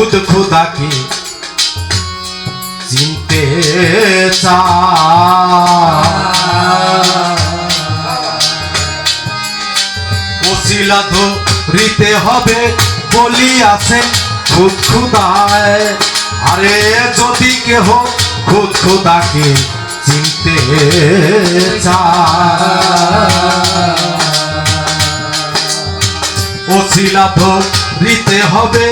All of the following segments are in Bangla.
খুদ খুদাকে চিনতে ওসিলা ধরিতে হবে বলিয়াছেন খুদ খুদায়। আরে যদি কেহ খুদ খুদাকে চিনতে ওসিলা ধরিতে হবে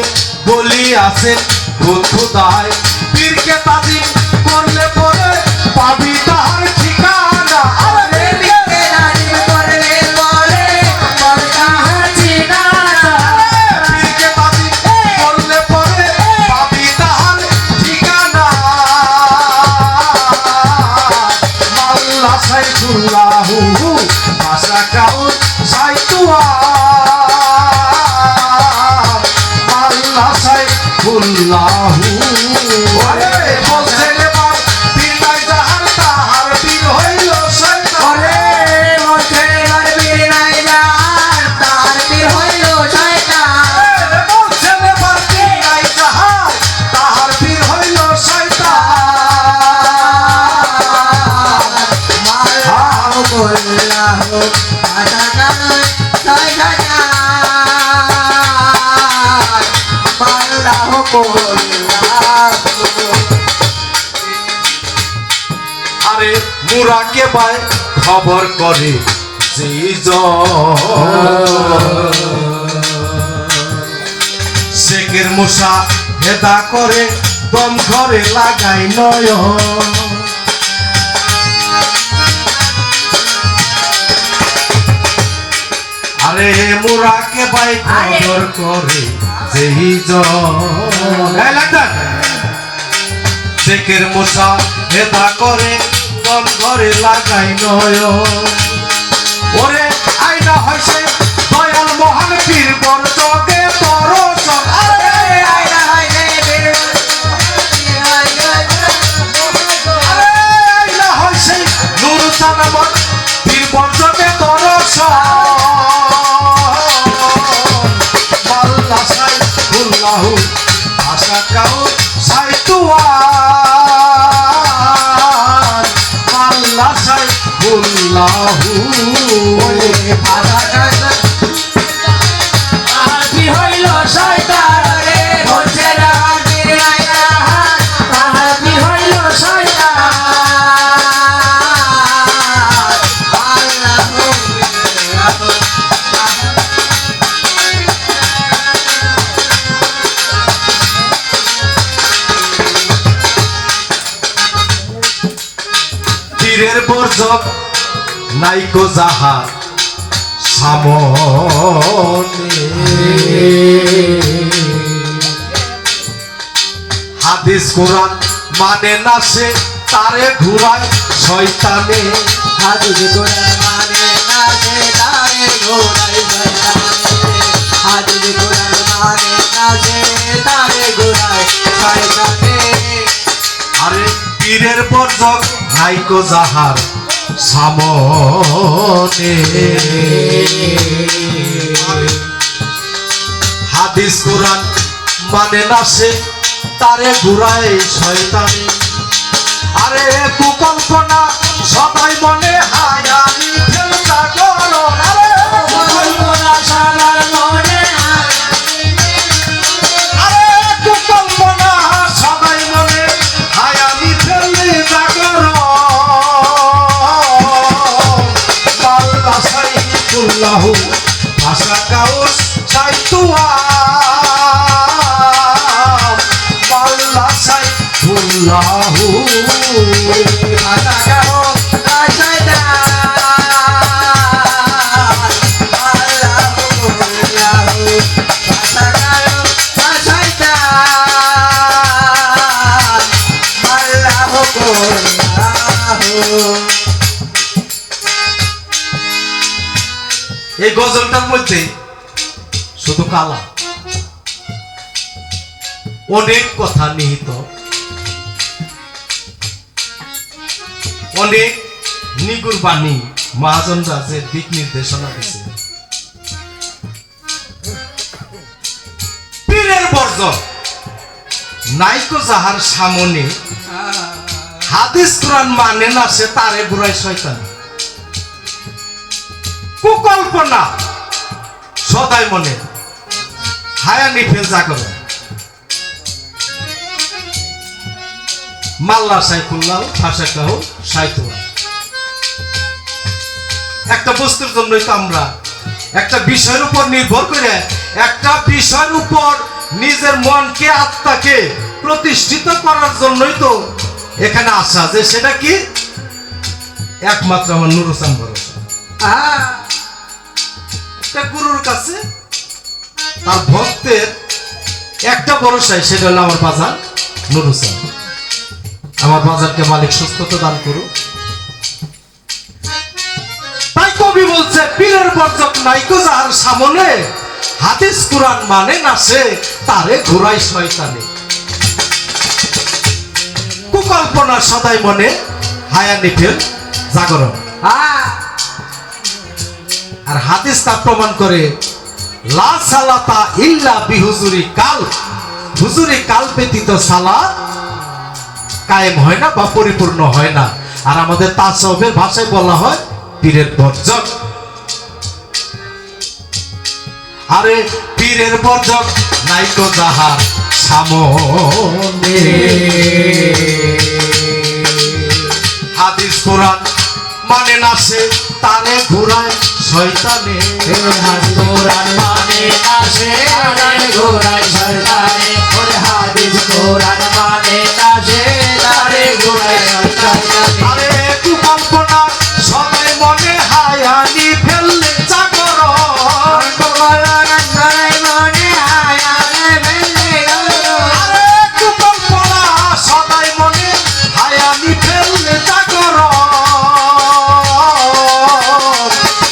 বলিয়াছেন খুদ খুদায়। পীরকে তাজিম করলে পরে পাবি তাহার ঠিকানা। পীরকে তাজিম করলে পরে পাবি তাহার ঠিকানা। পীরকে তাজিম করলে পরে পাবি তাহার ঠিকানা। মাল্লা সাইফুল্লাহু ভাষা কাউন সাইতুয়া। মাল্লা সাইফুল্লাহু বলছেন এবার পীর নাই যাহার তাহার পীর হইল শয়তান। বলছেন এবার পীর নাই যাহার তাহার পীর হইল শয়তান। বলছেন এবার পীর নাই যাহার তাহার পীর হইল শয়তান। মাল্লাহু কুল্লাহু ভাষা কাউন শয়তান। মাল্লাহু কুল্লাহু। আরে মুরাকে বাই খবর করে যেই শেখের মশা হেদা করে দম ঘরে লাগাই নয়। আরে মুরাকে বাই খবর করে যেই শেখের মশা হেদা করে দম ঘরে লাগাই নয়। ওরে আইনা হইছে দয়াল মহান পীর বর জগে দর্শন। আরে আইনা হইছে নুর সানামত পীর বর জগে দর্শন। মাল্লা সাইফুল্লাহু ভাষা কাউন সাইতুয়ান। মাল্লা সাইফুল্লাহু ভাষা কাউন তাহার পীর হইল শয়তান। বলছেন এবার পীর নাই যাহার তাহার পীর হইল শয়তান। মাল্লাহু কুল্লাহু। পীরের বর্জক নাইকো যাহার সামনে। হাদিস কোরআন মানে না সে তারে ঘুরায় শয়তানে। হাদিস কোরআন মানে না সে তারে ঘোরায় শয়তানে। হাদিস কোরআন মানে না সে তারে ঘোরায় শয়তানে। আরে পীরের বর্জক নাইকো যাহার সামনে। হাদিস কোরআন মানে না সে তারে ঘুরায় শয়তানে। আরে কুকল্পনা সবাই মনে হায়ানি ফেলতা করো। আরে কুকল্পনা সবার মনে আরে কুকল্পনা সবাই মনে হায়ানি ফেললে জাগরো। মাল্লা সাইফুল্লাহু ভাষা কাউন সাইতুয়ান। মাল্লা সাইফুল্লাহু ভাষা কাউন শয়তান। মাল্লাহু কুল্লাহু ভাষা কাউন শয়তান। মাল্লাহু কুল্লাহু। এই গজলটার মধ্যে শুধু কালা অনেক কথা নিহিত, অনেক নিগুর বাণী মহাজনরা যে দিক নির্দেশনা দিছে। পীরের বর্জন নাইকো যাহার সামনে হাদিস কোরআন মানে না সে তারে ঘুরায় শয়তান কুকল্পনা সদাই মনে হায়া নিফেল জাগর মাল্লা সাইফুল্লাহ ভাষা কাহ সাইতুয়া একটা বস্তুর জন্যই তো আমরা একটা বিষয়ের উপর নির্ভর করে একটা বিষয়ের উপর নিজের মনকে আত্মাকে প্রতিষ্ঠিত করার জন্যই তো এখানে আসা যে সেটা কি একমাত্র আমার নুর হোসেন ভরসা একটা গুরুর কাছে তার ভক্তের একটা ভরসাই সেটা হলো আমার বাজার নুর হোসেন আমার বাজারকে মালিক সুস্থতা দান করুক তাই কবি বলছে পীরের বর্জক নাইকো যাহার সামনে হাদিস কুরআন মানে না সে তারে ঘুরাই শয়তানে কুকল্পনা সদাই মনে হায়া নিফেল জাগরণ আর হাদিস তা প্রমাণ করে লা সালাতা ইল্লা বিহুজুরি কাল হুজুরি কাল ব্যতীত সালাত কায়েম হয় না বা পরিপূর্ণ হয় না আর আমাদের তাসাউফের ভাষায় বলা হয় পীরের বর্জক আরে পীরের বর্জক নাইকো যাহার সামনে হাদিস কোরআন মানে না সে তারে ঘুরায় শয়তানে হাদিস কোরআন মানে না সে তারে ঘুরায় শয়তানে ওরে হাদিস কোরআন মানে না সে তারে ঘুরায় শয়তানে আরে কুকল্পনা সবাই মনে হায়ানি ফেললে জাগর আরে কুকল্পনা সবাই মনে হায়ানি ফেললে জাগর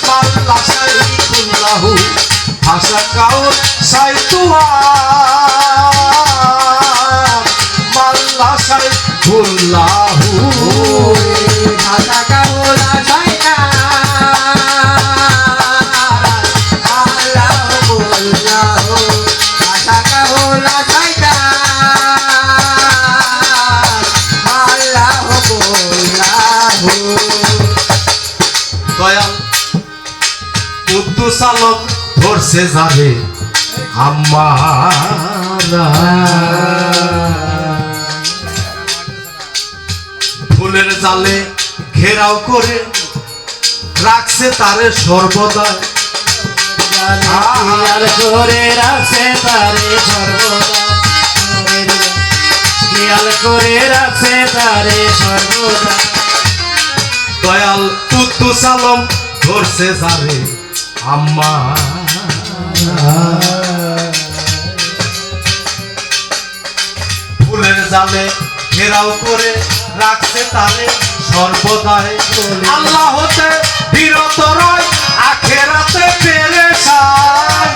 মাল্লা সাইফুল্লাহু ভাষা কাউর সাইতুয়া মাল্লা সাইফুল্লাহু ভাষা কাউলা শয়তান আল্লাহ বল্লাহ ভাষা কাউলা শয়তান আল্লাহ বল্লাহ দয়াল কুদ্দুস আলম ধরছে যাবে আমারা ফুলের জালে ঘেরাও করে রাখছে তারে সর্বদা খেয়াল করে রাখছে তারে সর্বদা খেয়াল করে রাখছে তারে সর্বদা দয়াল কুদ্দুস আলম ধরছে যাবে আম্মা ফুলের জালে ঘেরাও করে রাখছে তারে সর্বদাই আল্লাহ হতে বিরত রয় আখেরাতে পেরেশান